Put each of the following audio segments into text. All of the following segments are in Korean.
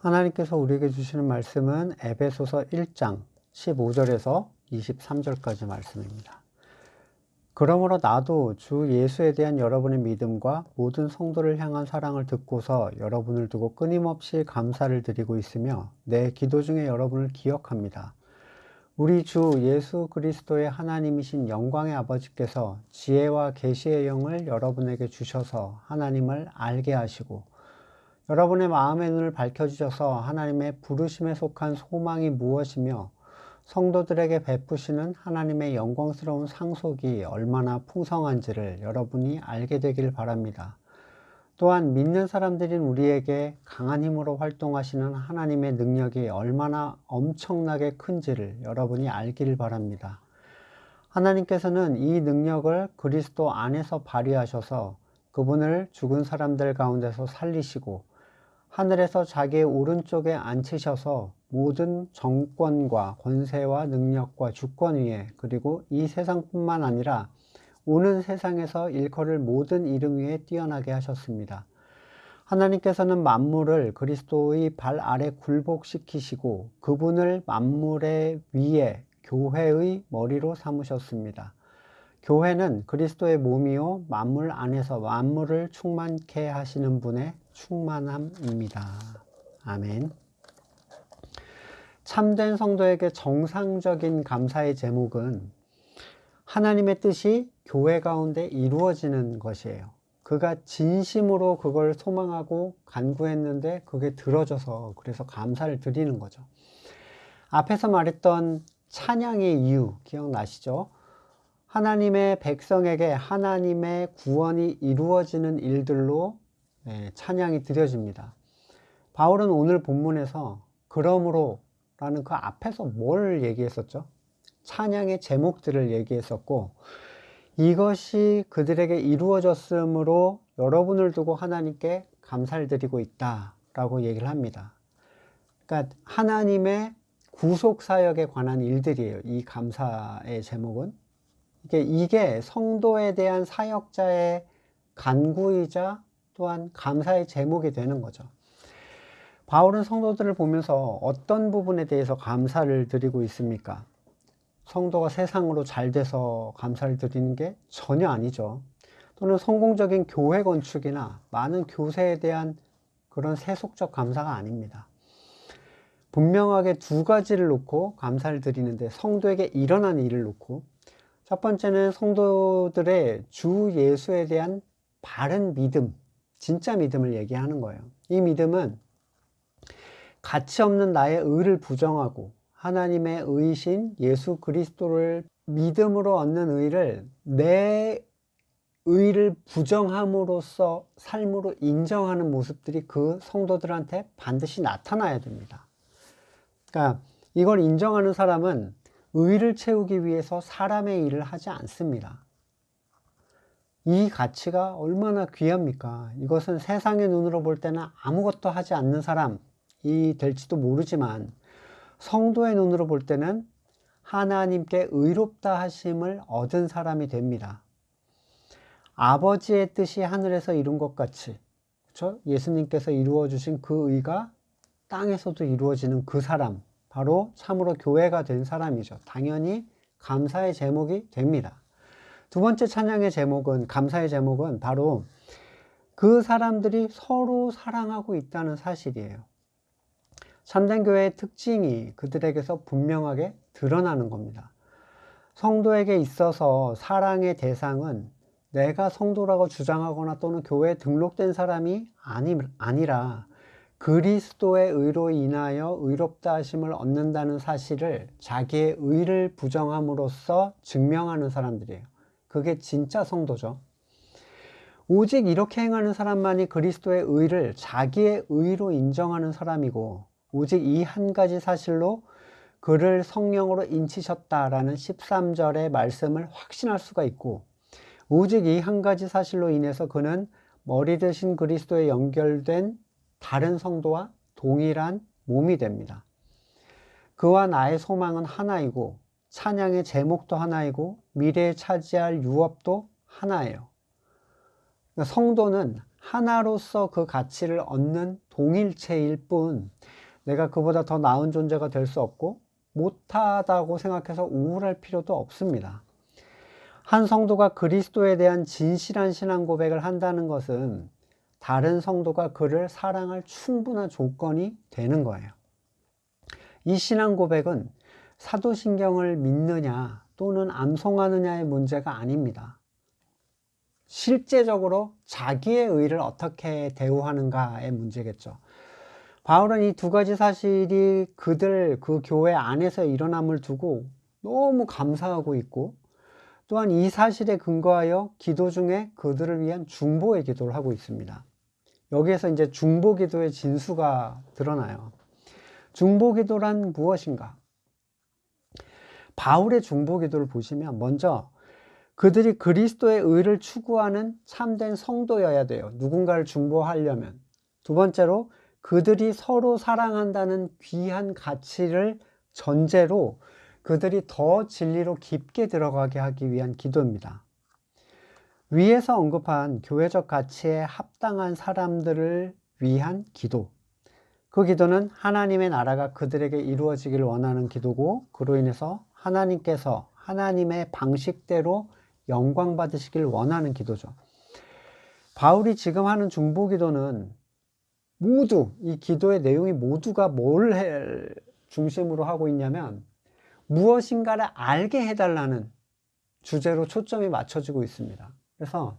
하나님께서 우리에게 주시는 말씀은 에베소서 1장 15절에서 23절까지 말씀입니다. 그러므로 나도 주 예수에 대한 여러분의 믿음과 모든 성도를 향한 사랑을 듣고서 여러분을 두고 끊임없이 감사를 드리고 있으며 내 기도 중에 여러분을 기억합니다. 우리 주 예수 그리스도의 하나님이신 영광의 아버지께서 지혜와 계시의 영을 여러분에게 주셔서 하나님을 알게 하시고 여러분의 마음의 눈을 밝혀주셔서 하나님의 부르심에 속한 소망이 무엇이며 성도들에게 베푸시는 하나님의 영광스러운 상속이 얼마나 풍성한지를 여러분이 알게 되길 바랍니다. 또한 믿는 사람들인 우리에게 강한 힘으로 활동하시는 하나님의 능력이 얼마나 엄청나게 큰지를 여러분이 알기를 바랍니다. 하나님께서는 이 능력을 그리스도 안에서 발휘하셔서 그분을 죽은 사람들 가운데서 살리시고 하늘에서 자기의 오른쪽에 앉히셔서 모든 정권과 권세와 능력과 주권 위에 그리고 이 세상뿐만 아니라 오는 세상에서 일컬을 모든 이름 위에 뛰어나게 하셨습니다. 하나님께서는 만물을 그리스도의 발 아래 굴복시키시고 그분을 만물의 위에 교회의 머리로 삼으셨습니다. 교회는 그리스도의 몸이요 만물 안에서 만물을 충만케 하시는 분의 충만함입니다. 아멘. 참된 성도에게 정상적인 감사의 제목은 하나님의 뜻이 교회 가운데 이루어지는 것이에요. 그가 진심으로 그걸 소망하고 간구했는데 그게 들어져서 그래서 감사를 드리는 거죠. 앞에서 말했던 찬양의 이유 기억나시죠? 하나님의 백성에게 하나님의 구원이 이루어지는 일들로 찬양이 드려집니다. 바울은 오늘 본문에서 그러므로 라는 그 앞에서 뭘 얘기했었죠? 찬양의 제목들을 얘기했었고 이것이 그들에게 이루어졌으므로 여러분을 두고 하나님께 감사를 드리고 있다라고 얘기를 합니다. 그러니까 하나님의 구속사역에 관한 일들이에요. 이 감사의 제목은. 이게 성도에 대한 사역자의 간구이자 또한 감사의 제목이 되는 거죠. 바울은 성도들을 보면서 어떤 부분에 대해서 감사를 드리고 있습니까? 성도가 세상으로 잘 돼서 감사를 드리는 게 전혀 아니죠. 또는 성공적인 교회 건축이나 많은 교세에 대한 그런 세속적 감사가 아닙니다. 분명하게 두 가지를 놓고 감사를 드리는데 성도에게 일어난 일을 놓고 첫 번째는 성도들의 주 예수에 대한 바른 믿음, 진짜 믿음을 얘기하는 거예요. 이 믿음은 가치 없는 나의 의를 부정하고 하나님의 의이신 예수 그리스도를 믿음으로 얻는 의를 내 의를 부정함으로써 삶으로 인정하는 모습들이 그 성도들한테 반드시 나타나야 됩니다. 그러니까 이걸 인정하는 사람은 의를 채우기 위해서 사람의 일을 하지 않습니다. 이 가치가 얼마나 귀합니까? 이것은 세상의 눈으로 볼 때는 아무것도 하지 않는 사람이 될지도 모르지만 성도의 눈으로 볼 때는 하나님께 의롭다 하심을 얻은 사람이 됩니다. 아버지의 뜻이 하늘에서 이룬 것 같이, 그렇죠? 예수님께서 이루어 주신 그 의가 땅에서도 이루어지는 그 사람, 바로 참으로 교회가 된 사람이죠. 당연히 감사의 제목이 됩니다. 두 번째 찬양의 제목은, 감사의 제목은 바로 그 사람들이 서로 사랑하고 있다는 사실이에요. 참된 교회의 특징이 그들에게서 분명하게 드러나는 겁니다. 성도에게 있어서 사랑의 대상은 내가 성도라고 주장하거나 또는 교회에 등록된 사람이 아니라 그리스도의 의로 인하여 의롭다 하심을 얻는다는 사실을 자기의 의를 부정함으로써 증명하는 사람들이에요. 그게 진짜 성도죠. 오직 이렇게 행하는 사람만이 그리스도의 의를 자기의 의로 인정하는 사람이고 오직 이 한 가지 사실로 그를 성령으로 인치셨다라는 13절의 말씀을 확신할 수가 있고 오직 이 한 가지 사실로 인해서 그는 머리 대신 그리스도에 연결된 다른 성도와 동일한 몸이 됩니다. 그와 나의 소망은 하나이고 찬양의 제목도 하나이고 미래에 차지할 유업도 하나예요. 성도는 하나로서 그 가치를 얻는 동일체일 뿐 내가 그보다 더 나은 존재가 될 수 없고 못하다고 생각해서 우울할 필요도 없습니다. 한 성도가 그리스도에 대한 진실한 신앙 고백을 한다는 것은 다른 성도가 그를 사랑할 충분한 조건이 되는 거예요. 이 신앙 고백은 사도신경을 믿느냐 또는 암송하느냐의 문제가 아닙니다. 실제적으로 자기의 의를 어떻게 대우하는가의 문제겠죠. 바울은 이 두 가지 사실이 그 교회 안에서 일어남을 두고 너무 감사하고 있고, 또한 이 사실에 근거하여 기도 중에 그들을 위한 중보의 기도를 하고 있습니다. 여기에서 이제 중보 기도의 진수가 드러나요. 중보 기도란 무엇인가? 바울의 중보 기도를 보시면 먼저 그들이 그리스도의 의를 추구하는 참된 성도여야 돼요. 누군가를 중보하려면. 두 번째로 그들이 서로 사랑한다는 귀한 가치를 전제로 그들이 더 진리로 깊게 들어가게 하기 위한 기도입니다. 위에서 언급한 교회적 가치에 합당한 사람들을 위한 기도. 그 기도는 하나님의 나라가 그들에게 이루어지기를 원하는 기도고, 그로 인해서 하나님께서 하나님의 방식대로 영광 받으시길 원하는 기도죠. 바울이 지금 하는 중보 기도는 모두, 이 기도의 내용이 모두가 뭘 중심으로 하고 있냐면 무엇인가를 알게 해달라는 주제로 초점이 맞춰지고 있습니다. 그래서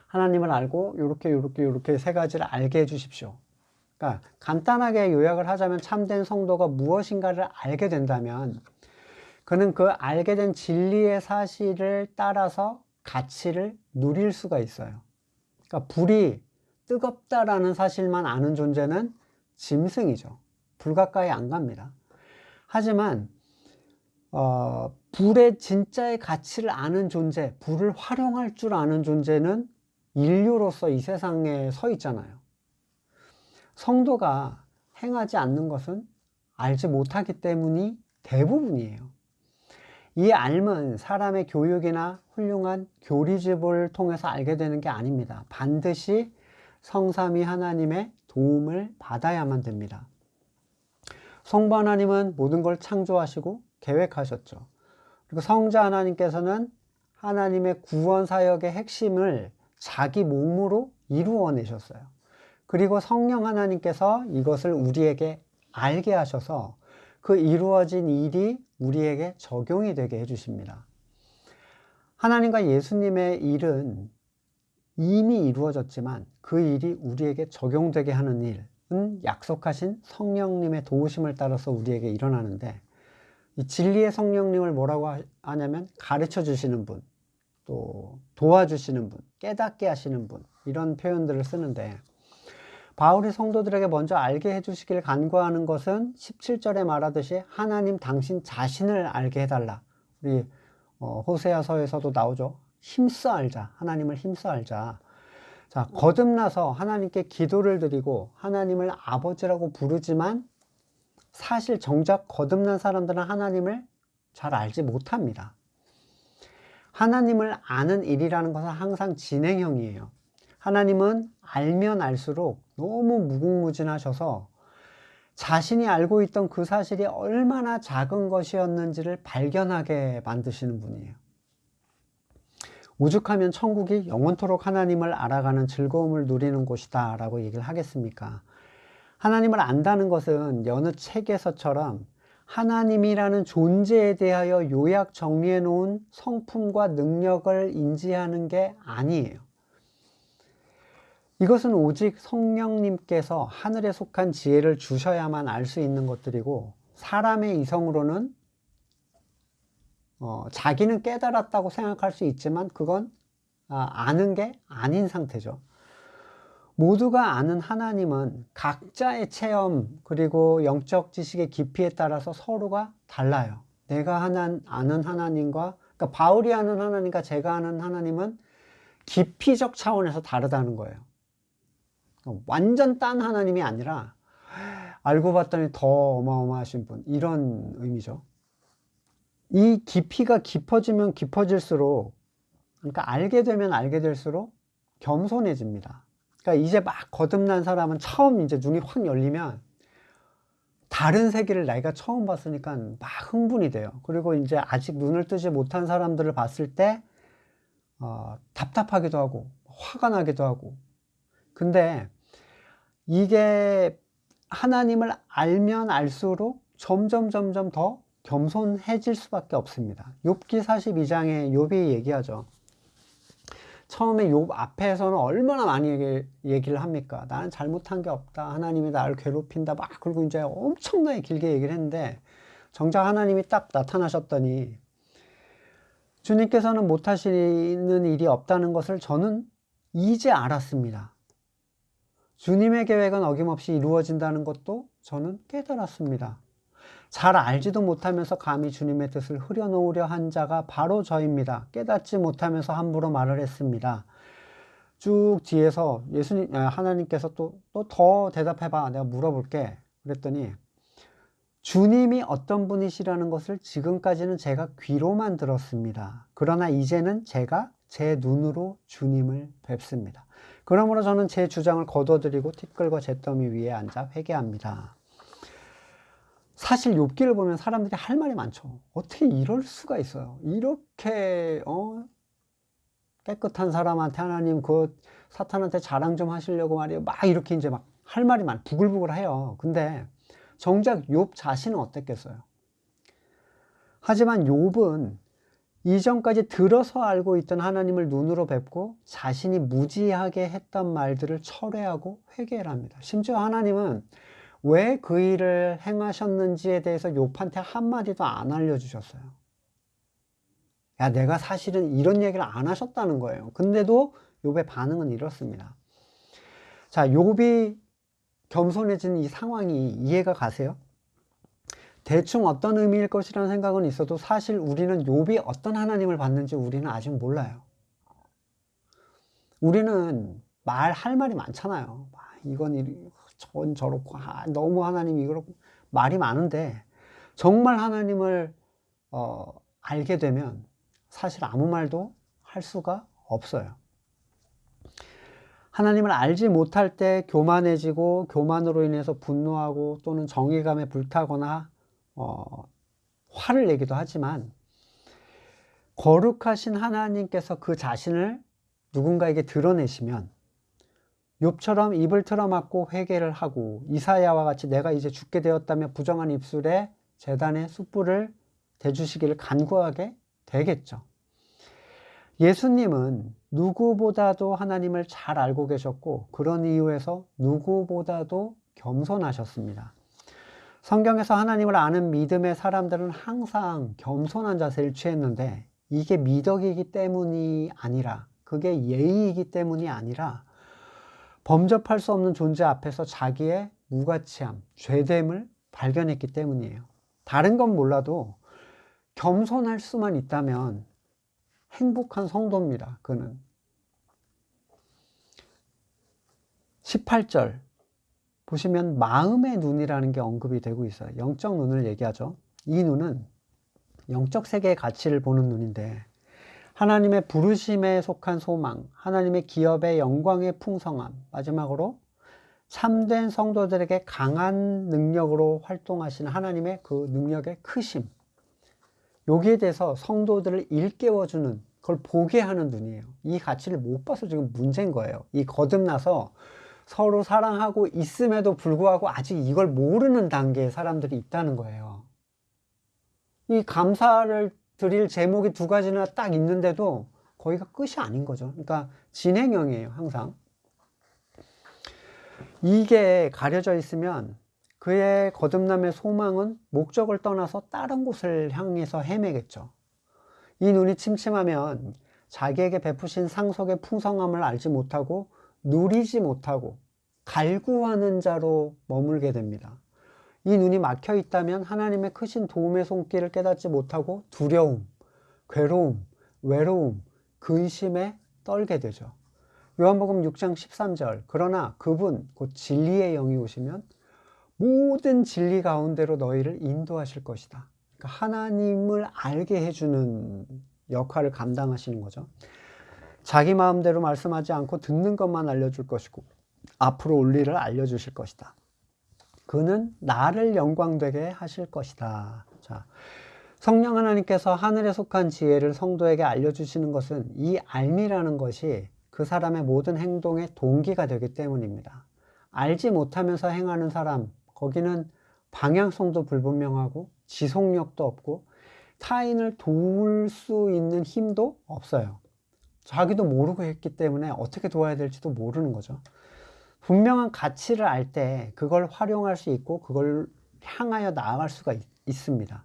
하나님을 알고 요렇게 세 가지를 알게 해주십시오. 그러니까 간단하게 요약을 하자면 참된 성도가 무엇인가를 알게 된다면 그는 그 알게 된 진리의 사실을 따라서 가치를 누릴 수가 있어요. 그러니까 불이 뜨겁다라는 사실만 아는 존재는 짐승이죠. 불 가까이 안 갑니다. 하지만 불의 진짜의 가치를 아는 존재, 불을 활용할 줄 아는 존재는 인류로서 이 세상에 서 있잖아요. 성도가 행하지 않는 것은 알지 못하기 때문이 대부분이에요. 이 알은 사람의 교육이나 훌륭한 교리집을 통해서 알게 되는 게 아닙니다. 반드시 성삼위 하나님의 도움을 받아야만 됩니다. 성부 하나님은 모든 걸 창조하시고 계획하셨죠. 그리고 성자 하나님께서는 하나님의 구원 사역의 핵심을 자기 몸으로 이루어내셨어요. 그리고 성령 하나님께서 이것을 우리에게 알게 하셔서 그 이루어진 일이 우리에게 적용이 되게 해주십니다. 하나님과 예수님의 일은 이미 이루어졌지만 그 일이 우리에게 적용되게 하는 일은 약속하신 성령님의 도우심을 따라서 우리에게 일어나는데, 이 진리의 성령님을 뭐라고 하냐면 가르쳐 주시는 분, 또 도와주시는 분, 깨닫게 하시는 분, 이런 표현들을 쓰는데, 바울이 성도들에게 먼저 알게 해주시길 간구하는 것은 17절에 말하듯이 하나님 당신 자신을 알게 해달라. 우리 호세아서에서도 나오죠. 힘써 알자. 하나님을 힘써 알자. 자, 거듭나서 하나님께 기도를 드리고 하나님을 아버지라고 부르지만 사실 정작 거듭난 사람들은 하나님을 잘 알지 못합니다. 하나님을 아는 일이라는 것은 항상 진행형이에요. 하나님은 알면 알수록 너무 무궁무진하셔서 자신이 알고 있던 그 사실이 얼마나 작은 것이었는지를 발견하게 만드시는 분이에요. 오죽하면 천국이 영원토록 하나님을 알아가는 즐거움을 누리는 곳이다 라고 얘기를 하겠습니까? 하나님을 안다는 것은 여느 책에서처럼 하나님이라는 존재에 대하여 요약 정리해 놓은 성품과 능력을 인지하는 게 아니에요. 이것은 오직 성령님께서 하늘에 속한 지혜를 주셔야만 알 수 있는 것들이고, 사람의 이성으로는 자기는 깨달았다고 생각할 수 있지만 그건 아는 게 아닌 상태죠. 모두가 아는 하나님은 각자의 체험 그리고 영적 지식의 깊이에 따라서 서로가 달라요. 내가 아는 하나님과, 그러니까 바울이 아는 하나님과 제가 아는 하나님은 깊이적 차원에서 다르다는 거예요. 완전 딴 하나님이 아니라 알고 봤더니 더 어마어마하신 분, 이런 의미죠. 이 깊이가 깊어지면 깊어질수록, 그러니까 알게 되면 알게 될수록 겸손해집니다. 그러니까 이제 막 거듭난 사람은 처음 이제 눈이 확 열리면 다른 세계를 내가 처음 봤으니까 막 흥분이 돼요. 그리고 이제 아직 눈을 뜨지 못한 사람들을 봤을 때 답답하기도 하고 화가 나기도 하고. 근데 이게 하나님을 알면 알수록 점점 더 겸손해질 수밖에 없습니다. 욥기 42장에 욥이 얘기하죠. 처음에 욥 앞에서는 얼마나 많이 얘기를 합니까? 나는 잘못한 게 없다. 하나님이 나를 괴롭힌다. 막 그리고 이제 엄청나게 길게 얘기를 했는데 정작 하나님이 딱 나타나셨더니 주님께서는 못하시는 일이 없다는 것을 저는 이제 알았습니다. 주님의 계획은 어김없이 이루어진다는 것도 저는 깨달았습니다. 잘 알지도 못하면서 감히 주님의 뜻을 흐려놓으려 한 자가 바로 저입니다. 깨닫지 못하면서 함부로 말을 했습니다. 쭉 뒤에서 하나님께서 또 더 대답해봐. 내가 물어볼게. 그랬더니 주님이 어떤 분이시라는 것을 지금까지는 제가 귀로만 들었습니다. 그러나 이제는 제가 제 눈으로 주님을 뵙습니다. 그러므로 저는 제 주장을 거둬들이고 티끌과 잿더미 위에 앉아 회개합니다. 사실 욥기를 보면 사람들이 할 말이 많죠. 어떻게 이럴 수가 있어요. 이렇게 깨끗한 사람한테 하나님 사탄한테 자랑 좀 하시려고 말이에요. 막 이렇게 이제 막 할 말이 부글부글 해요. 근데 정작 욥 자신은 어땠겠어요? 하지만 욥은 이전까지 들어서 알고 있던 하나님을 눈으로 뵙고 자신이 무지하게 했던 말들을 철회하고 회개를 합니다. 심지어 하나님은 왜 그 일을 행하셨는지에 대해서 욥한테 한마디도 안 알려주셨어요. 야, 내가 사실은 이런 얘기를 안 하셨다는 거예요. 근데도 욥의 반응은 이렇습니다. 자, 욥이 겸손해진 이 상황이 이해가 가세요? 대충 어떤 의미일 것이라는 생각은 있어도 사실 우리는 욥이 어떤 하나님을 봤는지 우리는 아직 몰라요. 우리는 할 말이 많잖아요. 이건 저건 저렇고 너무 하나님이 그렇고 말이 많은데 정말 하나님을 알게 되면 사실 아무 말도 할 수가 없어요. 하나님을 알지 못할 때 교만해지고 교만으로 인해서 분노하고 또는 정의감에 불타거나 화를 내기도 하지만 거룩하신 하나님께서 그 자신을 누군가에게 드러내시면 욥처럼 입을 틀어막고 회개를 하고 이사야와 같이 내가 이제 죽게 되었다며 부정한 입술에 제단의 숯불을 대주시기를 간구하게 되겠죠. 예수님은 누구보다도 하나님을 잘 알고 계셨고 그런 이유에서 누구보다도 겸손하셨습니다. 성경에서 하나님을 아는 믿음의 사람들은 항상 겸손한 자세를 취했는데 이게 미덕이기 때문이 아니라 그게 예의이기 때문이 아니라 범접할 수 없는 존재 앞에서 자기의 무가치함, 죄됨을 발견했기 때문이에요. 다른 건 몰라도 겸손할 수만 있다면 행복한 성도입니다. 그는 18절 보시면 마음의 눈이라는 게 언급이 되고 있어요. 영적 눈을 얘기하죠. 이 눈은 영적 세계의 가치를 보는 눈인데 하나님의 부르심에 속한 소망, 하나님의 기업의 영광의 풍성함, 마지막으로 참된 성도들에게 강한 능력으로 활동하시는 하나님의 그 능력의 크심, 여기에 대해서 성도들을 일깨워주는, 그걸 보게 하는 눈이에요. 이 가치를 못 봐서 지금 문제인 거예요. 이 거듭나서 서로 사랑하고 있음에도 불구하고 아직 이걸 모르는 단계의 사람들이 있다는 거예요. 이 감사를 드릴 제목이 두 가지나 딱 있는데도 거기가 끝이 아닌 거죠. 그러니까 진행형이에요, 항상. 이게 가려져 있으면 그의 거듭남의 소망은 목적을 떠나서 다른 곳을 향해서 헤매겠죠. 이 눈이 침침하면 자기에게 베푸신 상속의 풍성함을 알지 못하고 누리지 못하고 갈구하는 자로 머물게 됩니다. 이 눈이 막혀 있다면 하나님의 크신 도움의 손길을 깨닫지 못하고 두려움, 괴로움, 외로움, 근심에 떨게 되죠. 요한복음 6장 13절 그러나 그분 곧 진리의 영이 오시면 모든 진리 가운데로 너희를 인도하실 것이다. 그러니까 하나님을 알게 해주는 역할을 감당하시는 거죠. 자기 마음대로 말씀하지 않고 듣는 것만 알려줄 것이고 앞으로 올 일을 알려주실 것이다. 그는 나를 영광되게 하실 것이다. 자, 성령 하나님께서 하늘에 속한 지혜를 성도에게 알려주시는 것은 이 알미라는 것이 그 사람의 모든 행동의 동기가 되기 때문입니다. 알지 못하면서 행하는 사람, 거기는 방향성도 불분명하고 지속력도 없고 타인을 도울 수 있는 힘도 없어요. 자기도 모르고 했기 때문에 어떻게 도와야 될지도 모르는 거죠. 분명한 가치를 알 때 그걸 활용할 수 있고 그걸 향하여 나아갈 수가 있습니다.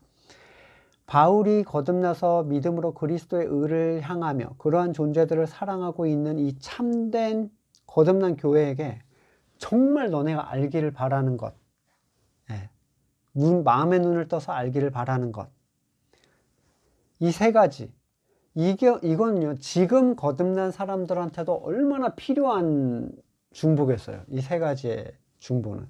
바울이 거듭나서 믿음으로 그리스도의 의를 향하며 그러한 존재들을 사랑하고 있는 이 참된 거듭난 교회에게 정말 너네가 알기를 바라는 것, 마음의 눈을 떠서 알기를 바라는 것, 이 세 가지, 이건요 지금 거듭난 사람들한테도 얼마나 필요한 중보겠어요. 이 세 가지의 중보는.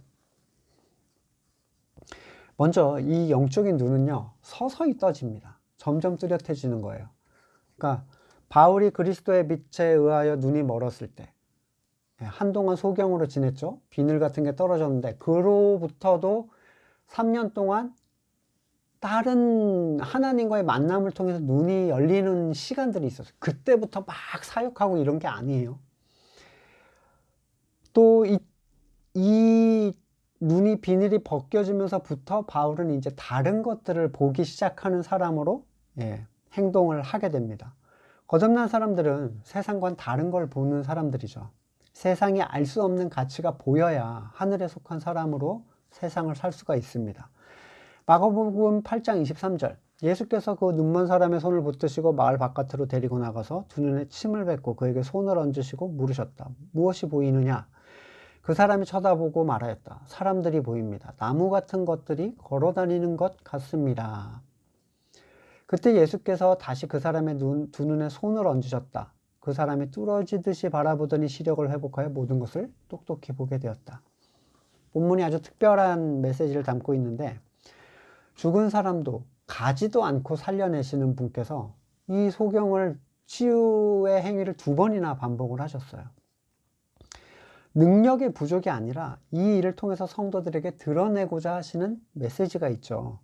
먼저 이 영적인 눈은요 서서히 떠집니다. 점점 뚜렷해지는 거예요. 그러니까 바울이 그리스도의 빛에 의하여 눈이 멀었을 때 한동안 소경으로 지냈죠. 비늘 같은 게 떨어졌는데 그로부터도 3년 동안 다른 하나님과의 만남을 통해서 눈이 열리는 시간들이 있었어요. 그때부터 막 사역하고 이런 게 아니에요. 또 이 눈이 비늘이 벗겨지면서부터 바울은 이제 다른 것들을 보기 시작하는 사람으로 행동을 하게 됩니다. 거듭난 사람들은 세상과는 다른 걸 보는 사람들이죠. 세상이 알 수 없는 가치가 보여야 하늘에 속한 사람으로 세상을 살 수가 있습니다. 마가복음 8장 23절 예수께서 그 눈먼 사람의 손을 붙드시고 마을 바깥으로 데리고 나가서 두 눈에 침을 뱉고 그에게 손을 얹으시고 물으셨다. 무엇이 보이느냐? 그 사람이 쳐다보고 말하였다. 사람들이 보입니다. 나무 같은 것들이 걸어다니는 것 같습니다. 그때 예수께서 다시 그 사람의 두 눈에 손을 얹으셨다. 그 사람이 뚫어지듯이 바라보더니 시력을 회복하여 모든 것을 똑똑히 보게 되었다. 본문이 아주 특별한 메시지를 담고 있는데 죽은 사람도 가지도 않고 살려내시는 분께서 이 소경을 치유의 행위를 2번이나 반복을 하셨어요. 능력의 부족이 아니라 이 일을 통해서 성도들에게 드러내고자 하시는 메시지가 있죠.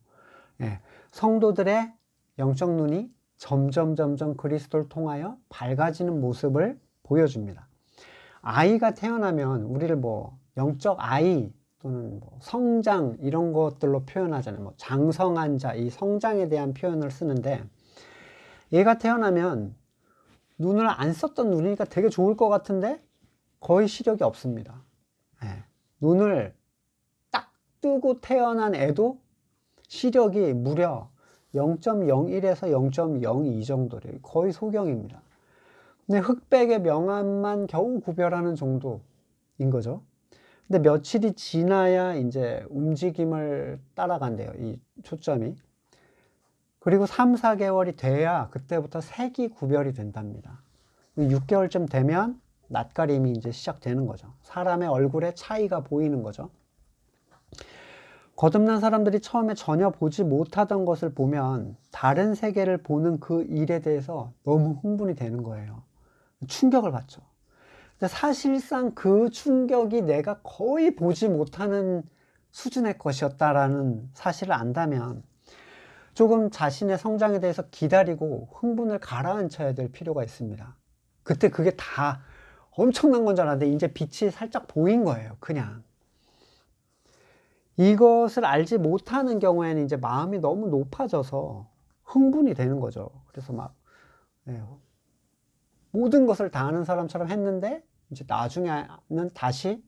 성도들의 영적 눈이 점점 그리스도를 통하여 밝아지는 모습을 보여줍니다. 아이가 태어나면 우리를 영적 아이 또는 성장 이런 것들로 표현하잖아요. 장성한 자, 이 성장에 대한 표현을 쓰는데 얘가 태어나면 눈을 안 썼던 눈이니까 되게 좋을 것 같은데 거의 시력이 없습니다. 눈을 딱 뜨고 태어난 애도 시력이 무려 0.01에서 0.02 정도래요. 거의 소경입니다. 근데 흑백의 명암만 겨우 구별하는 정도인 거죠. 근데 며칠이 지나야 이제 움직임을 따라간대요. 이 초점이. 그리고 3, 4개월이 돼야 그때부터 색이 구별이 된답니다. 6개월쯤 되면 낯가림이 이제 시작되는 거죠. 사람의 얼굴에 차이가 보이는 거죠. 거듭난 사람들이 처음에 전혀 보지 못하던 것을 보면 다른 세계를 보는 그 일에 대해서 너무 흥분이 되는 거예요. 충격을 받죠. 근데 사실상 그 충격이 내가 거의 보지 못하는 수준의 것이었다라는 사실을 안다면 조금 자신의 성장에 대해서 기다리고 흥분을 가라앉혀야 될 필요가 있습니다. 그때 그게 다 엄청난 건 줄 알았는데 이제 빛이 살짝 보인 거예요. 그냥. 이것을 알지 못하는 경우에는 이제 마음이 너무 높아져서 흥분이 되는 거죠. 그래서 막 모든 것을 다 아는 사람처럼 했는데 이제 나중에는 다시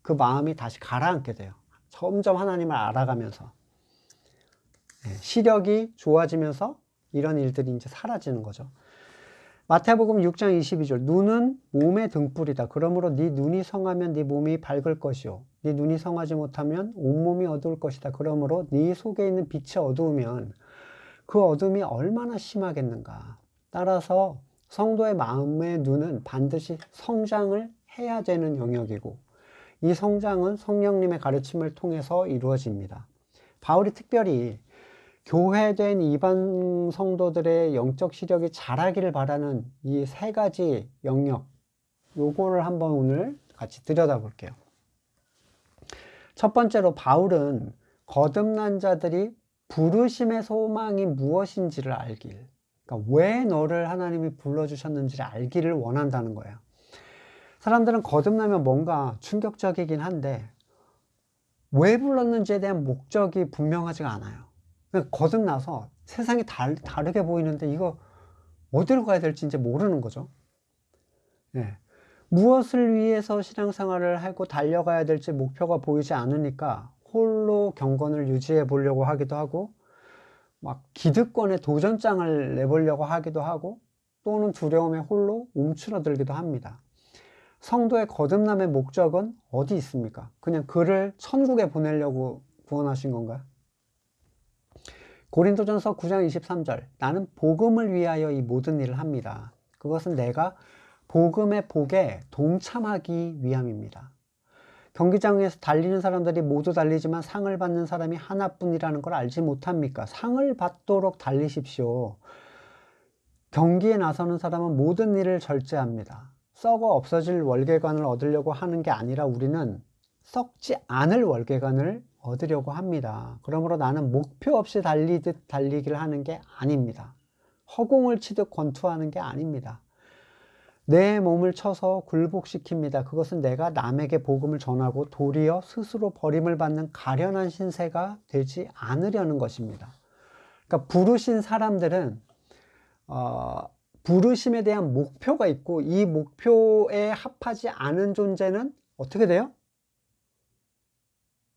그 마음이 다시 가라앉게 돼요. 점점 하나님을 알아가면서 시력이 좋아지면서 이런 일들이 이제 사라지는 거죠. 마태복음 6장 22절 눈은 몸의 등불이다. 그러므로 네 눈이 성하면 네 몸이 밝을 것이요 네 눈이 성하지 못하면 온몸이 어두울 것이다. 그러므로 네 속에 있는 빛이 어두우면 그 어둠이 얼마나 심하겠는가. 따라서 성도의 마음의 눈은 반드시 성장을 해야 되는 영역이고 이 성장은 성령님의 가르침을 통해서 이루어집니다. 바울이 특별히 교회된 이방 성도들의 영적 시력이 자라기를 바라는 이 세 가지 영역, 요거를 한번 오늘 같이 들여다볼게요. 첫 번째로 바울은 거듭난 자들이 부르심의 소망이 무엇인지를 알길, 그러니까 왜 너를 하나님이 불러주셨는지를 알기를 원한다는 거예요. 사람들은 거듭나면 뭔가 충격적이긴 한데 왜 불렀는지에 대한 목적이 분명하지가 않아요. 그러니까 거듭나서 세상이 다르게 보이는데 이거 어디로 가야 될지 이제 모르는 거죠. 예. 무엇을 위해서 신앙생활을 하고 달려가야 될지 목표가 보이지 않으니까 홀로 경건을 유지해 보려고 하기도 하고, 막 기득권에 도전장을 내보려고 하기도 하고, 또는 두려움에 홀로 움츠러들기도 합니다. 성도의 거듭남의 목적은 어디 있습니까? 그냥 그를 천국에 보내려고 구원하신 건가요? 고린도전서 9장 23절, 나는 복음을 위하여 이 모든 일을 합니다. 그것은 내가 복음의 복에 동참하기 위함입니다. 경기장에서 달리는 사람들이 모두 달리지만 상을 받는 사람이 하나뿐이라는 걸 알지 못합니까? 상을 받도록 달리십시오. 경기에 나서는 사람은 모든 일을 절제합니다. 썩어 없어질 월계관을 얻으려고 하는 게 아니라 우리는 썩지 않을 월계관을 얻으려고 합니다. 그러므로 나는 목표 없이 달리듯 달리기를 하는 게 아닙니다. 허공을 치듯 권투하는 게 아닙니다. 내 몸을 쳐서 굴복시킵니다. 그것은 내가 남에게 복음을 전하고 도리어 스스로 버림을 받는 가련한 신세가 되지 않으려는 것입니다. 그러니까 부르신 사람들은 부르심에 대한 목표가 있고, 이 목표에 합하지 않은 존재는 어떻게 돼요?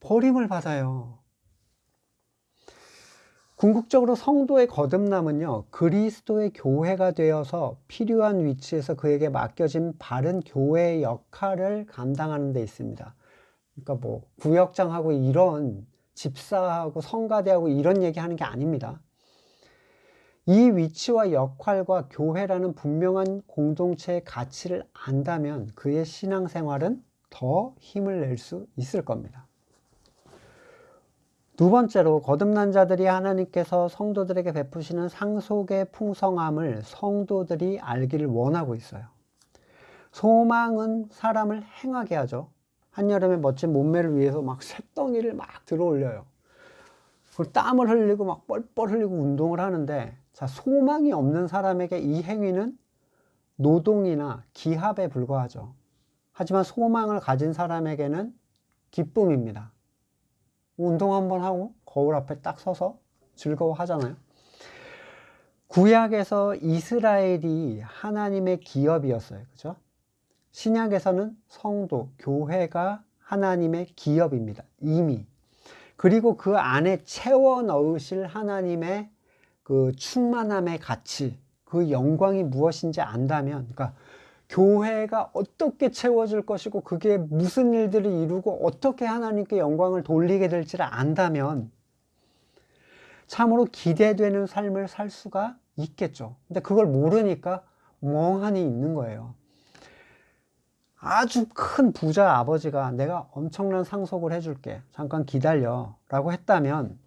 버림을 받아요. 궁극적으로 성도의 거듭남은요, 그리스도의 교회가 되어서 필요한 위치에서 그에게 맡겨진 바른 교회의 역할을 감당하는 데 있습니다. 그러니까 뭐 구역장하고 이런 집사하고 성가대하고 이런 얘기하는 게 아닙니다. 이 위치와 역할과 교회라는 분명한 공동체의 가치를 안다면 그의 신앙생활은 더 힘을 낼 수 있을 겁니다. 두 번째로, 거듭난 자들이 하나님께서 성도들에게 베푸시는 상속의 풍성함을 성도들이 알기를 원하고 있어요. 소망은 사람을 행하게 하죠. 한여름에 멋진 몸매를 위해서 막 쇳덩이를 막 들어올려요. 그리고 땀을 흘리고 막 뻘뻘 흘리고 운동을 하는데, 자, 소망이 없는 사람에게 이 행위는 노동이나 기합에 불과하죠. 하지만 소망을 가진 사람에게는 기쁨입니다. 운동 한번 하고 거울 앞에 딱 서서 즐거워 하잖아요. 구약에서 이스라엘이 하나님의 기업이었어요. 그죠? 신약에서는 성도, 교회가 하나님의 기업입니다. 이미. 그리고 그 안에 채워 넣으실 하나님의 그 충만함의 가치, 그 영광이 무엇인지 안다면, 그러니까 교회가 어떻게 채워질 것이고 그게 무슨 일들을 이루고 어떻게 하나님께 영광을 돌리게 될지를 안다면 참으로 기대되는 삶을 살 수가 있겠죠. 근데 그걸 모르니까 멍하니 있는 거예요. 아주 큰 부자 아버지가 내가 엄청난 상속을 해줄게, 잠깐 기다려 라고 했다면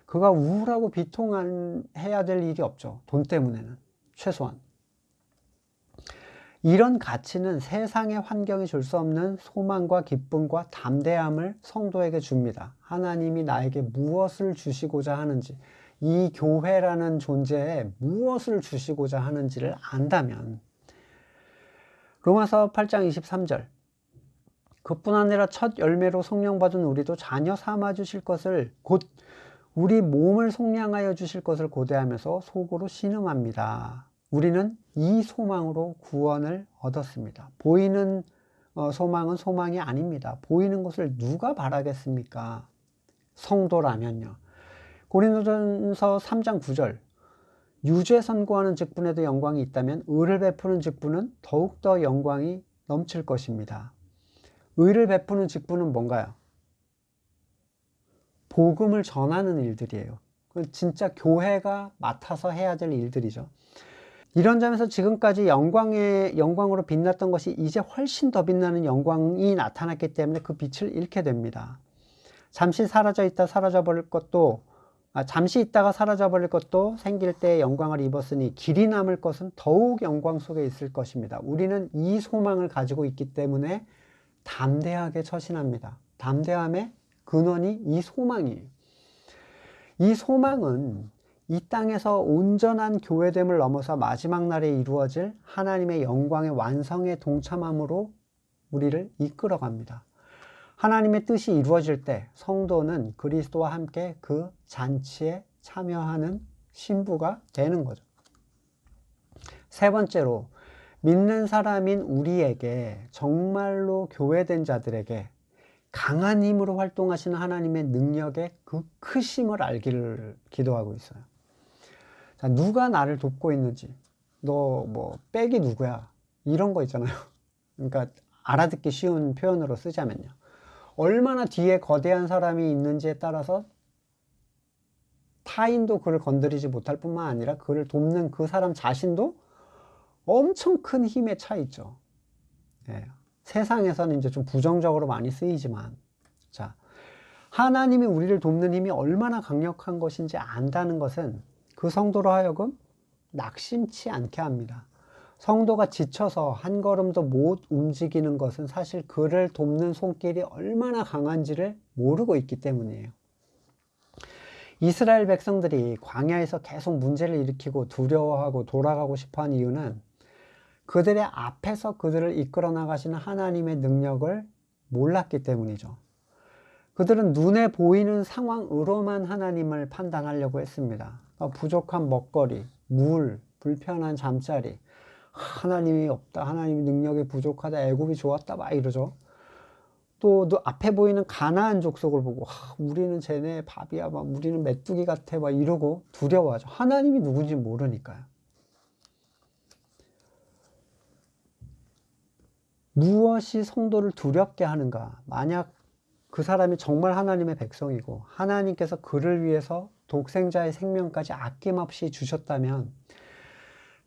그가 우울하고 비통해야 될 일이 없죠. 돈 때문에는 최소한. 이런 가치는 세상의 환경이 줄 수 없는 소망과 기쁨과 담대함을 성도에게 줍니다. 하나님이 나에게 무엇을 주시고자 하는지, 이 교회라는 존재에 무엇을 주시고자 하는지를 안다면. 로마서 8장 23절, 그뿐 아니라 첫 열매로 성령 받은 우리도 자녀 삼아 주실 것을, 곧 우리 몸을 속량하여 주실 것을 고대하면서 속으로 신음합니다. 우리는 이 소망으로 구원을 얻었습니다. 보이는 소망은 소망이 아닙니다. 보이는 것을 누가 바라겠습니까? 성도라면요. 고린도전서 3장 9절, 유죄 선고하는 직분에도 영광이 있다면 의를 베푸는 직분은 더욱더 영광이 넘칠 것입니다. 의를 베푸는 직분은 뭔가요? 복음을 전하는 일들이에요. 진짜 교회가 맡아서 해야 될 일들이죠. 이런 점에서 지금까지 영광으로 빛났던 것이 이제 훨씬 더 빛나는 영광이 나타났기 때문에 그 빛을 잃게 됩니다. 잠시 사라져 있다 사라져 버릴 것도 잠시 있다가 사라져버릴 것도 생길 때의 영광을 입었으니 길이 남을 것은 더욱 영광 속에 있을 것입니다. 우리는 이 소망을 가지고 있기 때문에 담대하게 처신합니다. 담대함의 근원이 이 소망이에요. 이 소망은 이 땅에서 온전한 교회됨을 넘어서 마지막 날에 이루어질 하나님의 영광의 완성에 동참함으로 우리를 이끌어갑니다. 하나님의 뜻이 이루어질 때 성도는 그리스도와 함께 그 잔치에 참여하는 신부가 되는 거죠. 세 번째로, 믿는 사람인 우리에게, 정말로 교회된 자들에게 강한 힘으로 활동하시는 하나님의 능력의 그 크심을 알기를 기도하고 있어요. 자, 누가 나를 돕고 있는지, 너 뭐 백이 누구야, 이런 거 있잖아요. 그러니까 알아듣기 쉬운 표현으로 쓰자면요, 얼마나 뒤에 거대한 사람이 있는지에 따라서 타인도 그를 건드리지 못할 뿐만 아니라 그를 돕는 그 사람 자신도 엄청 큰 힘의 차이 있죠. 예. 세상에서는 이제 좀 부정적으로 많이 쓰이지만, 자, 하나님이 우리를 돕는 힘이 얼마나 강력한 것인지 안다는 것은 그 성도로 하여금 낙심치 않게 합니다. 성도가 지쳐서 한 걸음도 못 움직이는 것은 사실 그를 돕는 손길이 얼마나 강한지를 모르고 있기 때문이에요. 이스라엘 백성들이 광야에서 계속 문제를 일으키고 두려워하고 돌아가고 싶어한 이유는 그들의 앞에서 그들을 이끌어 나가시는 하나님의 능력을 몰랐기 때문이죠. 그들은 눈에 보이는 상황으로만 하나님을 판단하려고 했습니다. 부족한 먹거리, 물, 불편한 잠자리, 하나님이 없다, 하나님의 능력이 부족하다, 애굽이 좋았다, 막 이러죠. 또 앞에 보이는 가나안 족속을 보고 우리는 쟤네 밥이야, 막 우리는 메뚜기 같아, 막 이러고 두려워하죠. 하나님이 누군지 모르니까요. 무엇이 성도를 두렵게 하는가? 만약 그 사람이 정말 하나님의 백성이고 하나님께서 그를 위해서 독생자의 생명까지 아낌없이 주셨다면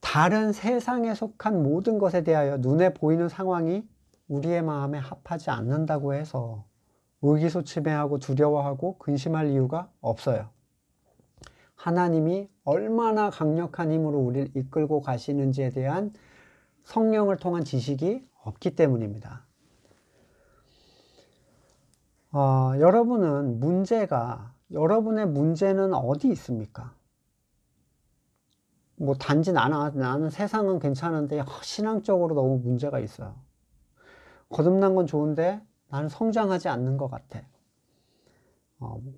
다른 세상에 속한 모든 것에 대하여 눈에 보이는 상황이 우리의 마음에 합하지 않는다고 해서 의기소침해하고 두려워하고 근심할 이유가 없어요. 하나님이 얼마나 강력한 힘으로 우리를 이끌고 가시는지에 대한 성령을 통한 지식이 없기 때문입니다. 여러분의 문제는 어디 있습니까? 뭐 단지 나는 세상은 괜찮은데 신앙적으로 너무 문제가 있어요. 거듭난 건 좋은데 나는 성장하지 않는 것 같아.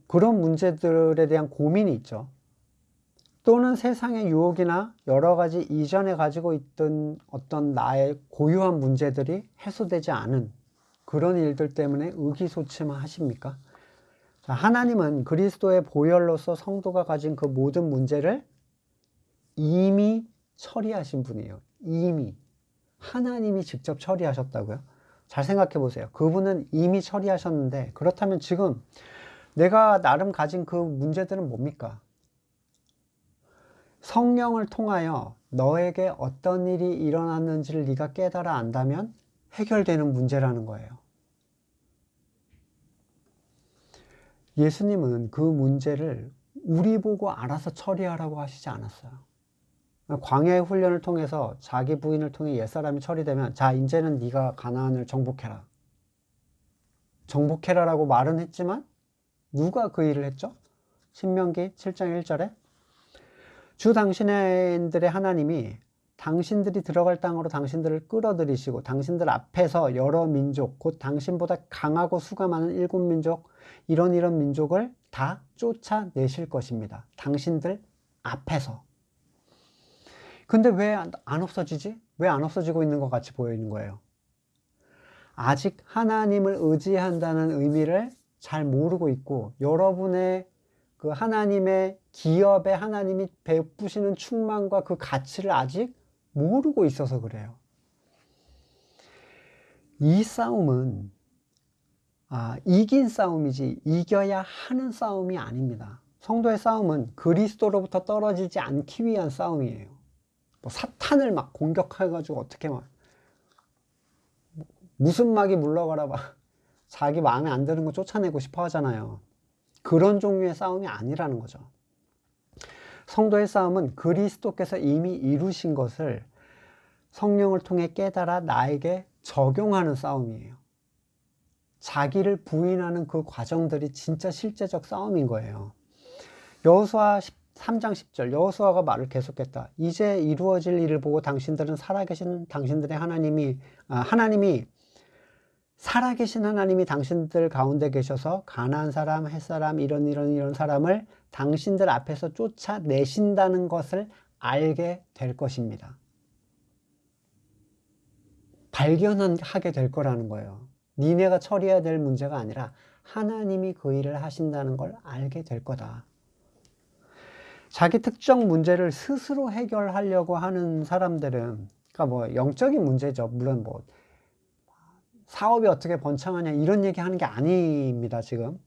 그런 문제들에 대한 고민이 있죠. 또는 세상의 유혹이나 여러 가지 이전에 가지고 있던 어떤 나의 고유한 문제들이 해소되지 않은 그런 일들 때문에 의기소침하십니까? 하나님은 그리스도의 보혈로서 성도가 가진 그 모든 문제를 이미 처리하신 분이에요. 이미. 하나님이 직접 처리하셨다고요? 잘 생각해 보세요. 그분은 이미 처리하셨는데, 그렇다면 지금 내가 나름 가진 그 문제들은 뭡니까? 성령을 통하여 너에게 어떤 일이 일어났는지를 네가 깨달아 안다면 해결되는 문제라는 거예요. 예수님은 그 문제를 우리 보고 알아서 처리하라고 하시지 않았어요. 광야의 훈련을 통해서 자기 부인을 통해 옛사람이 처리되면 자, 이제는 네가 가나안을 정복해라. 정복해라라고 말은 했지만 누가 그 일을 했죠? 신명기 7장 1절에 주 당신들의 하나님이 당신들이 들어갈 땅으로 당신들을 끌어들이시고 당신들 앞에서 여러 민족, 곧 당신보다 강하고 수가 많은 7민족, 이런 민족을 다 쫓아내실 것입니다. 당신들 앞에서. 근데 왜 안 없어지지? 왜 안 없어지고 있는 것 같이 보이는 거예요? 아직 하나님을 의지한다는 의미를 잘 모르고 있고, 여러분의 그 하나님의 기업에 하나님이 베푸시는 충만과 그 가치를 아직 모르고 있어서 그래요. 이 싸움은 이긴 싸움이지 이겨야 하는 싸움이 아닙니다. 성도의 싸움은 그리스도로부터 떨어지지 않기 위한 싸움이에요. 뭐 사탄을 막 공격해가지고 어떻게 막 무슨 막이 물러가라 막 자기 마음에 안 드는 거 쫓아내고 싶어 하잖아요. 그런 종류의 싸움이 아니라는 거죠. 성도의 싸움은 그리스도께서 이미 이루신 것을 성령을 통해 깨달아 나에게 적용하는 싸움이에요. 자기를 부인하는 그 과정들이 진짜 실제적 싸움인 거예요. 여호수아 3장 10절, 여호수아가 말을 계속했다. 이제 이루어질 일을 보고 당신들은 살아계신 당신들의 하나님이 살아계신 하나님이 당신들 가운데 계셔서 가나안 사람, 헷 사람, 이런 사람을 당신들 앞에서 쫓아내신다는 것을 알게 될 것입니다. 발견하게 될 거라는 거예요. 니네가 처리해야 될 문제가 아니라 하나님이 그 일을 하신다는 걸 알게 될 거다. 자기 특정 문제를 스스로 해결하려고 하는 사람들은, 그러니까 뭐 영적인 문제죠. 물론 뭐 사업이 어떻게 번창하냐 이런 얘기 하는 게 아닙니다. 지금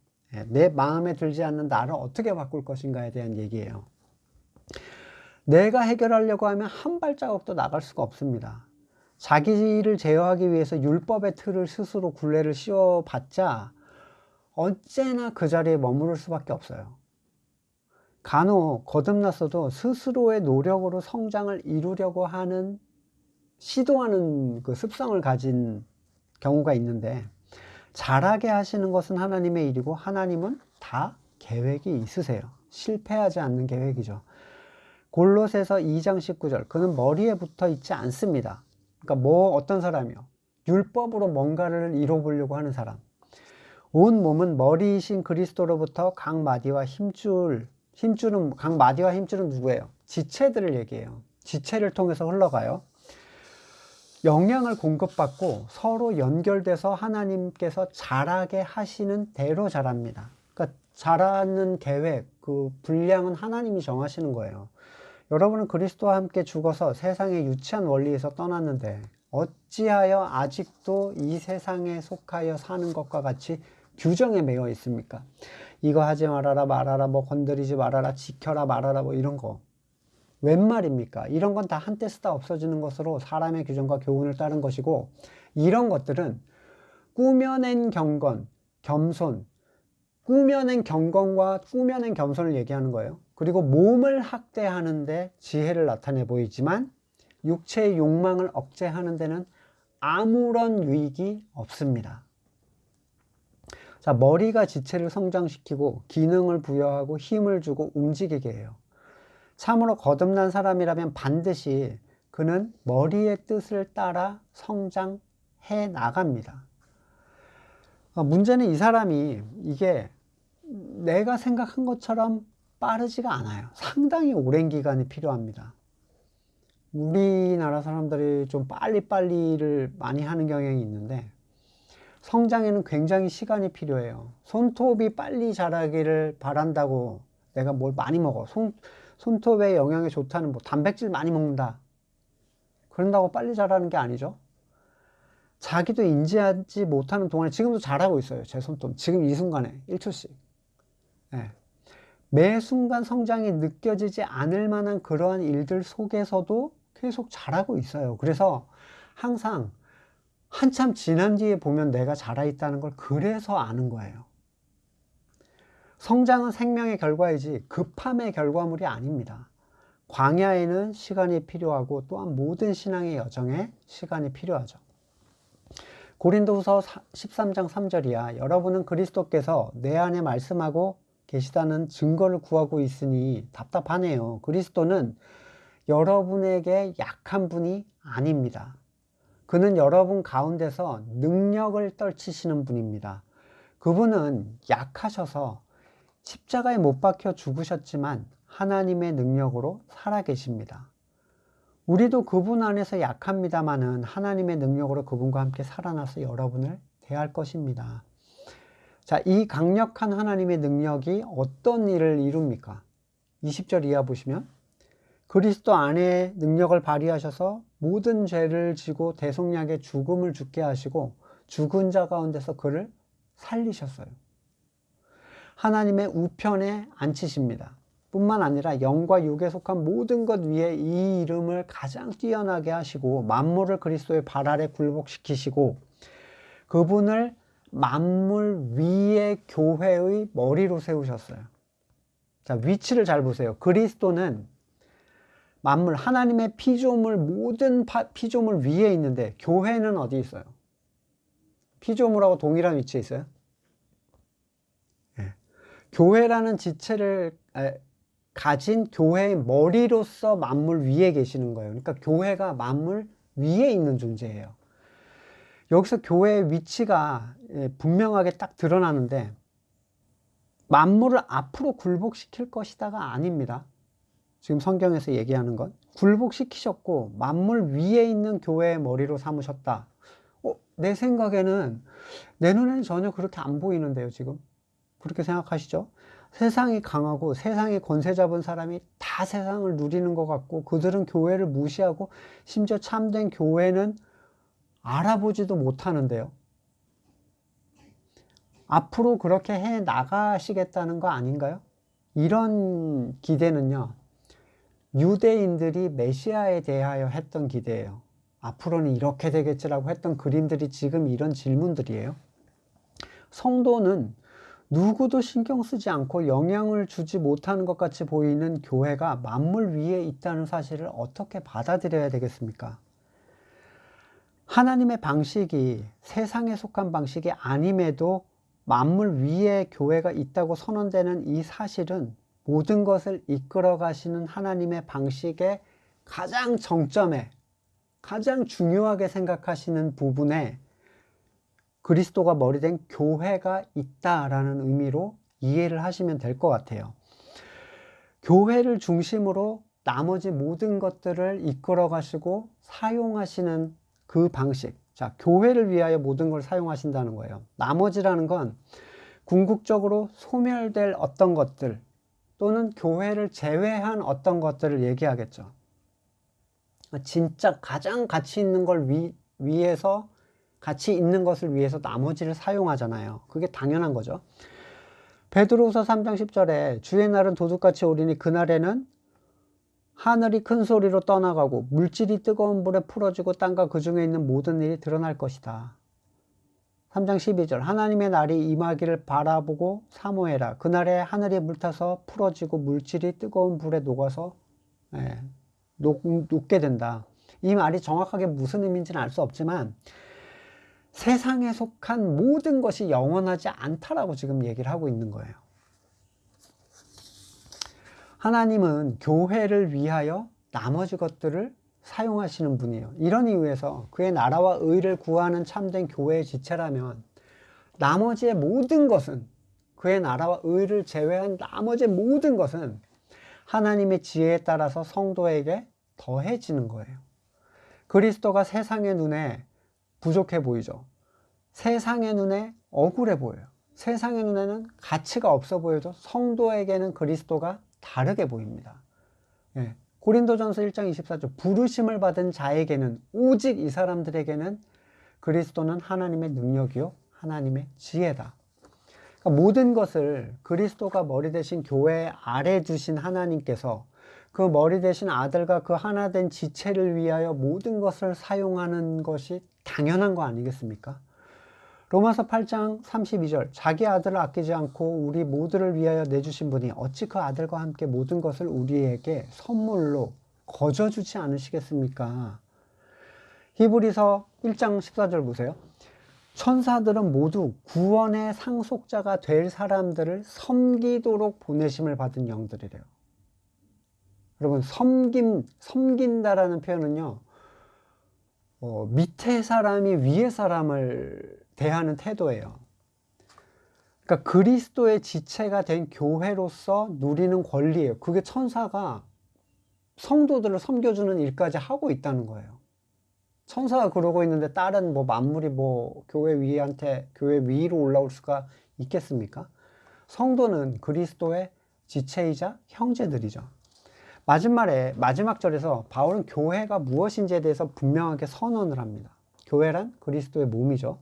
내 마음에 들지 않는 나를 어떻게 바꿀 것인가에 대한 얘기예요. 내가 해결하려고 하면 한 발자국도 나갈 수가 없습니다. 자기를 제어하기 위해서 율법의 틀을 스스로 굴레를 씌워봤자 언제나 그 자리에 머무를 수밖에 없어요. 간혹 거듭났어도 스스로의 노력으로 성장을 이루려고 하는, 시도하는 그 습성을 가진 경우가 있는데, 잘하게 하시는 것은 하나님의 일이고 하나님은 다 계획이 있으세요. 실패하지 않는 계획이죠. 골로새서 2장 19절, 그는 머리에 붙어 있지 않습니다. 그러니까 어떤 사람이요? 율법으로 뭔가를 이뤄보려고 하는 사람. 온 몸은 머리이신 그리스도로부터 각 마디와 힘줄은 누구예요? 지체들을 얘기해요. 지체를 통해서 흘러가요. 영향을 공급받고 서로 연결돼서 하나님께서 자라게 하시는 대로 자랍니다. 그러니까 자라는 계획, 그 분량은 하나님이 정하시는 거예요. 여러분은 그리스도와 함께 죽어서 세상의 유치한 원리에서 떠났는데 어찌하여 아직도 이 세상에 속하여 사는 것과 같이 규정에 매여 있습니까? 이거 하지 말아라, 말아라, 뭐 건드리지 말아라, 지켜라, 말아라, 뭐 이런 거. 웬 말입니까? 이런 건 다 한때 쓰다 없어지는 것으로 사람의 규정과 교훈을 따른 것이고, 이런 것들은 꾸며낸 경건, 겸손, 꾸며낸 경건과 꾸며낸 겸손을 얘기하는 거예요. 그리고 몸을 학대하는데 지혜를 나타내 보이지만 육체의 욕망을 억제하는 데는 아무런 유익이 없습니다. 자, 머리가 지체를 성장시키고 기능을 부여하고 힘을 주고 움직이게 해요. 참으로 거듭난 사람이라면 반드시 그는 머리의 뜻을 따라 성장해 나갑니다. 문제는 이 사람이 이게 내가 생각한 것처럼 빠르지가 않아요. 상당히 오랜 기간이 필요합니다. 우리나라 사람들이 좀 빨리빨리를 많이 하는 경향이 있는데 성장에는 굉장히 시간이 필요해요. 손톱이 빨리 자라기를 바란다고 내가 뭘 많이 먹어. 손톱에 영양이 좋다는 뭐 단백질 많이 먹는다. 그런다고 빨리 자라는 게 아니죠. 자기도 인지하지 못하는 동안에 지금도 자라고 있어요. 제 손톱. 지금 이 순간에 1초씩. 네. 매 순간 성장이 느껴지지 않을 만한 그러한 일들 속에서도 계속 자라고 있어요. 그래서 항상 한참 지난 뒤에 보면 내가 자라있다는 걸 그래서 아는 거예요. 성장은 생명의 결과이지 급함의 결과물이 아닙니다. 광야에는 시간이 필요하고 또한 모든 신앙의 여정에 시간이 필요하죠. 고린도후서 13장 3절이야. 여러분은 그리스도께서 내 안에 말씀하고 계시다는 증거를 구하고 있으니 답답하네요. 그리스도는 여러분에게 약한 분이 아닙니다. 그는 여러분 가운데서 능력을 떨치시는 분입니다. 그분은 약하셔서 십자가에 못 박혀 죽으셨지만 하나님의 능력으로 살아계십니다. 우리도 그분 안에서 약합니다마는 하나님의 능력으로 그분과 함께 살아나서 여러분을 대할 것입니다. 자, 이 강력한 하나님의 능력이 어떤 일을 이룹니까? 20절 이하 보시면 그리스도 안에 능력을 발휘하셔서 모든 죄를 지고 대속약의 죽음을 죽게 하시고 죽은 자 가운데서 그를 살리셨어요. 하나님의 우편에 앉히십니다. 뿐만 아니라 영과 육에 속한 모든 것 위에 이 이름을 가장 뛰어나게 하시고 만물을 그리스도의 발 아래 굴복시키시고 그분을 만물 위의 교회의 머리로 세우셨어요. 자, 위치를 잘 보세요. 그리스도는 만물, 하나님의 피조물, 모든 피조물 위에 있는데 교회는 어디 있어요? 피조물하고 동일한 위치에 있어요? 예. 교회라는 지체를 가진 교회의 머리로서 만물 위에 계시는 거예요. 그러니까 교회가 만물 위에 있는 존재예요. 여기서 교회의 위치가 분명하게 딱 드러나는데 만물을 앞으로 굴복시킬 것이다가 아닙니다. 지금 성경에서 얘기하는 건 굴복시키셨고 만물 위에 있는 교회의 머리로 삼으셨다. 내 생각에는, 내 눈에는 전혀 그렇게 안 보이는데요, 지금. 그렇게 생각하시죠? 세상이 강하고 세상에 권세 잡은 사람이 다 세상을 누리는 것 같고 그들은 교회를 무시하고 심지어 참된 교회는 알아보지도 못하는데요. 앞으로 그렇게 해 나가시겠다는 거 아닌가요? 이런 기대는요, 유대인들이 메시아에 대하여 했던 기대예요. 앞으로는 이렇게 되겠지라고 했던 그림들이 지금 이런 질문들이에요. 성도는 누구도 신경 쓰지 않고 영향을 주지 못하는 것 같이 보이는 교회가 만물 위에 있다는 사실을 어떻게 받아들여야 되겠습니까? 하나님의 방식이 세상에 속한 방식이 아님에도 만물 위에 교회가 있다고 선언되는 이 사실은 모든 것을 이끌어 가시는 하나님의 방식의 가장 정점에, 가장 중요하게 생각하시는 부분에 그리스도가 머리된 교회가 있다라는 의미로 이해를 하시면 될 것 같아요. 교회를 중심으로 나머지 모든 것들을 이끌어 가시고 사용하시는 그 방식. 자, 교회를 위하여 모든 걸 사용하신다는 거예요. 나머지라는 건 궁극적으로 소멸될 어떤 것들 또는 교회를 제외한 어떤 것들을 얘기하겠죠. 진짜 가장 가치 있는 걸 위해서, 가치 있는 것을 위해서 나머지를 사용하잖아요. 그게 당연한 거죠. 베드로후서 3장 10절에 주의 날은 도둑같이 오리니 그날에는 하늘이 큰 소리로 떠나가고 물질이 뜨거운 불에 풀어지고 땅과 그 중에 있는 모든 일이 드러날 것이다. 3장 12절 하나님의 날이 임하기를 바라보고 사모해라. 그날에 하늘이 물타서 풀어지고 물질이 뜨거운 불에 녹아서 녹게 된다. 이 말이 정확하게 무슨 의미인지는 알 수 없지만 세상에 속한 모든 것이 영원하지 않다라고 지금 얘기를 하고 있는 거예요. 하나님은 교회를 위하여 나머지 것들을 사용하시는 분이에요. 이런 이유에서 그의 나라와 의를 구하는 참된 교회의 지체라면 나머지의 모든 것은, 그의 나라와 의를 제외한 나머지 모든 것은 하나님의 지혜에 따라서 성도에게 더해지는 거예요. 그리스도가 세상의 눈에 부족해 보이죠. 세상의 눈에 억울해 보여요. 세상의 눈에는 가치가 없어 보여도 성도에게는 그리스도가 다르게 보입니다. 고린도전서 1장 24절 부르심을 받은 자에게는, 오직 이 사람들에게는 그리스도는 하나님의 능력이요 하나님의 지혜다. 그러니까 모든 것을 그리스도가 머리 대신 교회 아래 두신 하나님께서 그 머리 대신 아들과 그 하나 된 지체를 위하여 모든 것을 사용하는 것이 당연한 거 아니겠습니까? 로마서 8장 32절 자기 아들을 아끼지 않고 우리 모두를 위하여 내주신 분이 어찌 그 아들과 함께 모든 것을 우리에게 선물로 거저 주지 않으시겠습니까? 히브리서 1장 14절 보세요. 천사들은 모두 구원의 상속자가 될 사람들을 섬기도록 보내심을 받은 영들이래요. 여러분, 섬긴다라는 표현은요, 밑에 사람이 위에 사람을 대하는 태도예요. 그러니까 그리스도의 지체가 된 교회로서 누리는 권리예요. 그게 천사가 성도들을 섬겨주는 일까지 하고 있다는 거예요. 천사가 그러고 있는데 다른 만물이 교회 위로 올라올 수가 있겠습니까? 성도는 그리스도의 지체이자 형제들이죠. 마지막 절에서 바울은 교회가 무엇인지에 대해서 분명하게 선언을 합니다. 교회란 그리스도의 몸이죠.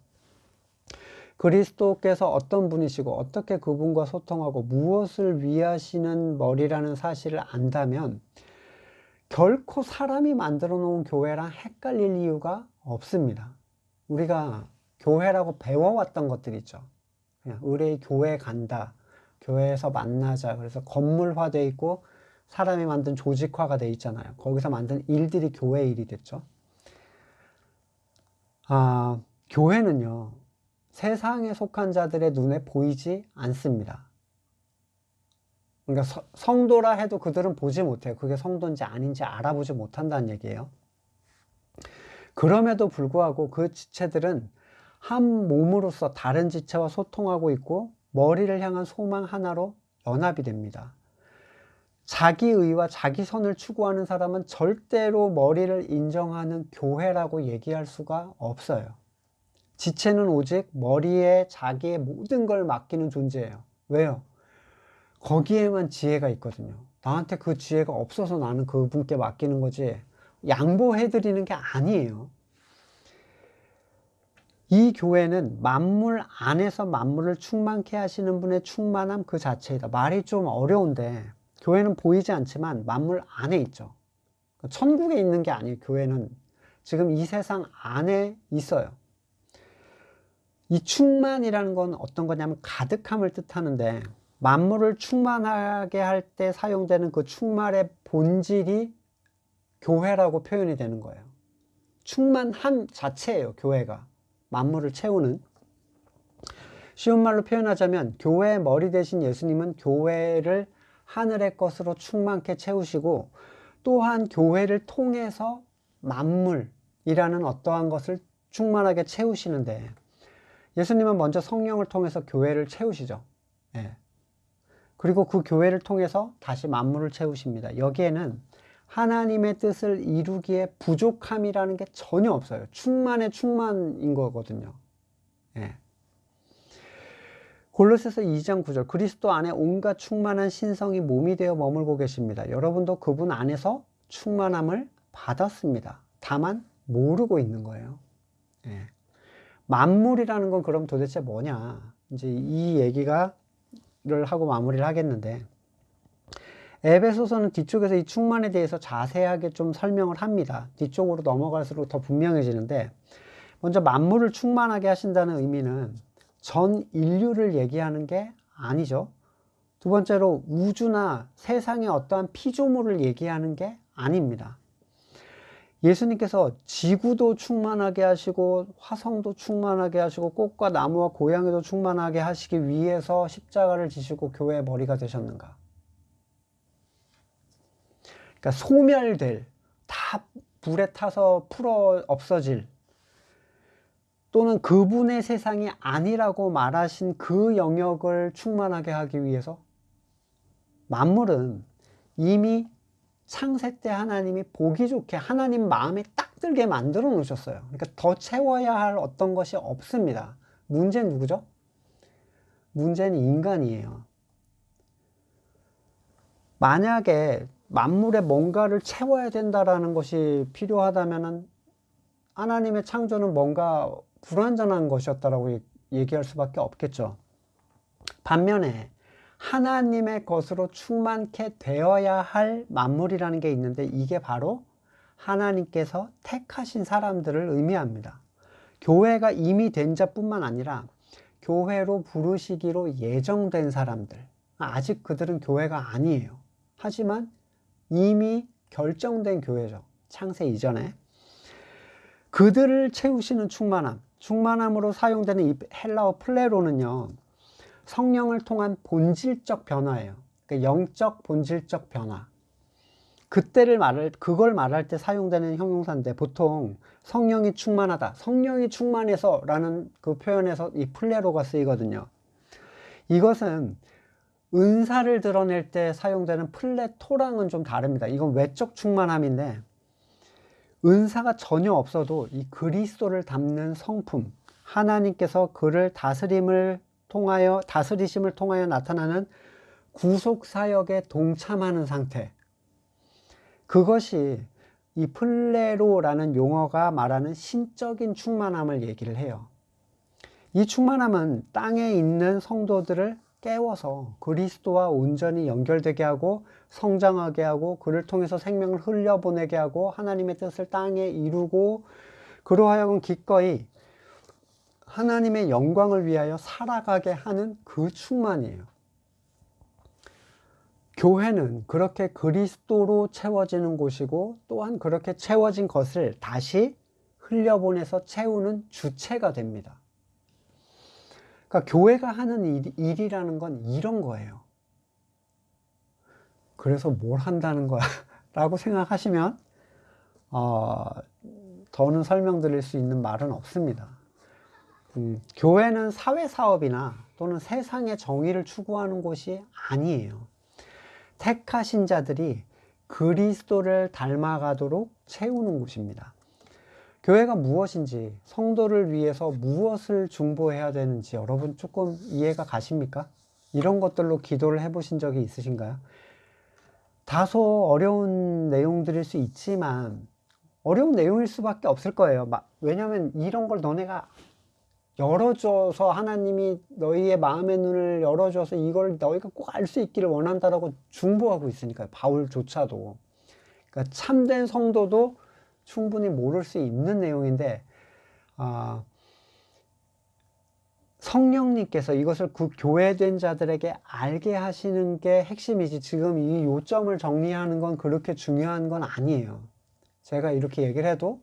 그리스도께서 어떤 분이시고 어떻게 그분과 소통하고 무엇을 위하시는 머리라는 사실을 안다면 결코 사람이 만들어 놓은 교회랑 헷갈릴 이유가 없습니다. 우리가 교회라고 배워왔던 것들 있죠. 그냥 의뢰의 교회 간다, 교회에서 만나자. 그래서 건물화돼 있고 사람이 만든 조직화가 돼 있잖아요. 거기서 만든 일들이 교회 일이 됐죠. 교회는요, 세상에 속한 자들의 눈에 보이지 않습니다. 그러니까 성도라 해도 그들은 보지 못해요. 그게 성도인지 아닌지 알아보지 못한다는 얘기예요. 그럼에도 불구하고 그 지체들은 한 몸으로서 다른 지체와 소통하고 있고 머리를 향한 소망 하나로 연합이 됩니다. 자기 의와 자기 선을 추구하는 사람은 절대로 머리를 인정하는 교회라고 얘기할 수가 없어요. 지체는 오직 머리에 자기의 모든 걸 맡기는 존재예요. 왜요? 거기에만 지혜가 있거든요. 나한테 그 지혜가 없어서 나는 그분께 맡기는 거지 양보해드리는 게 아니에요. 이 교회는 만물 안에서 만물을 충만케 하시는 분의 충만함 그 자체이다. 말이 좀 어려운데 교회는 보이지 않지만 만물 안에 있죠. 천국에 있는 게 아니에요. 교회는 지금 이 세상 안에 있어요. 이 충만이라는 건 어떤 거냐면 가득함을 뜻하는데 만물을 충만하게 할 때 사용되는 그 충만의 본질이 교회라고 표현이 되는 거예요. 충만함 자체예요. 교회가 만물을 채우는. 쉬운 말로 표현하자면 교회의 머리 대신 예수님은 교회를 하늘의 것으로 충만케 채우시고 또한 교회를 통해서 만물이라는 어떠한 것을 충만하게 채우시는데 예수님은 먼저 성령을 통해서 교회를 채우시죠. 예. 그리고 그 교회를 통해서 다시 만물을 채우십니다. 여기에는 하나님의 뜻을 이루기에 부족함이라는 게 전혀 없어요. 충만의 충만인 거거든요. 예. 골로새서 2장 9절 그리스도 안에 온갖 충만한 신성이 몸이 되어 머물고 계십니다. 여러분도 그분 안에서 충만함을 받았습니다. 다만 모르고 있는 거예요. 예. 만물이라는 건 그럼 도대체 뭐냐? 이제 이 얘기를 하고 마무리를 하겠는데 에베소서는 뒤쪽에서 이 충만에 대해서 자세하게 좀 설명을 합니다. 뒤쪽으로 넘어갈수록 더 분명해지는데 먼저 만물을 충만하게 하신다는 의미는 전 인류를 얘기하는 게 아니죠. 두 번째로 우주나 세상의 어떠한 피조물을 얘기하는 게 아닙니다. 예수님께서 지구도 충만하게 하시고 화성도 충만하게 하시고 꽃과 나무와 고양이도 충만하게 하시기 위해서 십자가를 지시고 교회의 머리가 되셨는가? 그러니까 소멸될, 다 불에 타서 풀어 없어질 또는 그분의 세상이 아니라고 말하신 그 영역을 충만하게 하기 위해서 만물은 이미 창세 때 하나님이 보기 좋게 하나님 마음에 딱 들게 만들어 놓으셨어요. 그러니까 더 채워야 할 어떤 것이 없습니다. 문제는 누구죠? 문제는 인간이에요. 만약에 만물에 뭔가를 채워야 된다라는 것이 필요하다면은 하나님의 창조는 뭔가 불완전한 것이었다라고 얘기할 수밖에 없겠죠. 반면에 하나님의 것으로 충만케 되어야 할 만물이라는 게 있는데 이게 바로 하나님께서 택하신 사람들을 의미합니다. 교회가 이미 된 자뿐만 아니라 교회로 부르시기로 예정된 사람들, 아직 그들은 교회가 아니에요. 하지만 이미 결정된 교회죠. 창세 이전에. 그들을 채우시는 충만함, 충만함으로 사용되는 이 헬라어 플레로는요, 성령을 통한 본질적 변화예요. 그러니까 영적 본질적 변화. 그걸 말할 때 사용되는 형용사인데 보통 성령이 충만하다, 성령이 충만해서 라는 그 표현에서 이 플레로가 쓰이거든요. 이것은 은사를 드러낼 때 사용되는 플레토랑은 좀 다릅니다. 이건 외적 충만함인데 은사가 전혀 없어도 이 그리스도를 담는 성품, 하나님께서 그를 다스리심을 통하여 나타나는 구속사역에 동참하는 상태, 그것이 이 플레로라는 용어가 말하는 신적인 충만함을 얘기를 해요. 이 충만함은 땅에 있는 성도들을 깨워서 그리스도와 온전히 연결되게 하고 성장하게 하고 그를 통해서 생명을 흘려보내게 하고 하나님의 뜻을 땅에 이루고 그로 하여금 기꺼이 하나님의 영광을 위하여 살아가게 하는 그 충만이에요. 교회는 그렇게 그리스도로 채워지는 곳이고 또한 그렇게 채워진 것을 다시 흘려보내서 채우는 주체가 됩니다. 그러니까 교회가 하는 일이라는 건 이런 거예요. 그래서 뭘 한다는 거야 라고 생각하시면 더는 설명드릴 수 있는 말은 없습니다. 교회는 사회사업이나 또는 세상의 정의를 추구하는 곳이 아니에요. 택하신 자들이 그리스도를 닮아가도록 채우는 곳입니다. 교회가 무엇인지, 성도를 위해서 무엇을 중보해야 되는지 여러분 조금 이해가 가십니까? 이런 것들로 기도를 해보신 적이 있으신가요? 다소 어려운 내용들일 수 있지만 어려운 내용일 수밖에 없을 거예요. 왜냐하면 이런 걸 너네가 열어줘서 하나님이 너희의 마음의 눈을 열어줘서 이걸 너희가 꼭 알 수 있기를 원한다라고 중보하고 있으니까요. 바울조차도. 그러니까 참된 성도도 충분히 모를 수 있는 내용인데 성령님께서 이것을 그 교회된 자들에게 알게 하시는 게 핵심이지 지금 이 요점을 정리하는 건 그렇게 중요한 건 아니에요. 제가 이렇게 얘기를 해도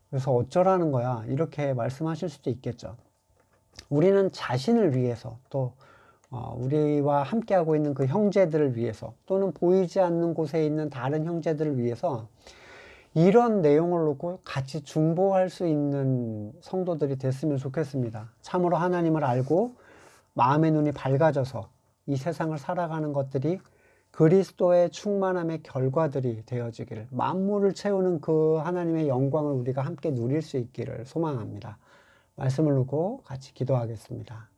그래서 어쩌라는 거야 이렇게 말씀하실 수도 있겠죠. 우리는 자신을 위해서 또 우리와 함께하고 있는 그 형제들을 위해서 또는 보이지 않는 곳에 있는 다른 형제들을 위해서 이런 내용을 놓고 같이 중보할 수 있는 성도들이 됐으면 좋겠습니다. 참으로 하나님을 알고 마음의 눈이 밝아져서 이 세상을 살아가는 것들이 그리스도의 충만함의 결과들이 되어지기를, 만물을 채우는 그 하나님의 영광을 우리가 함께 누릴 수 있기를 소망합니다. 말씀을 놓고 같이 기도하겠습니다.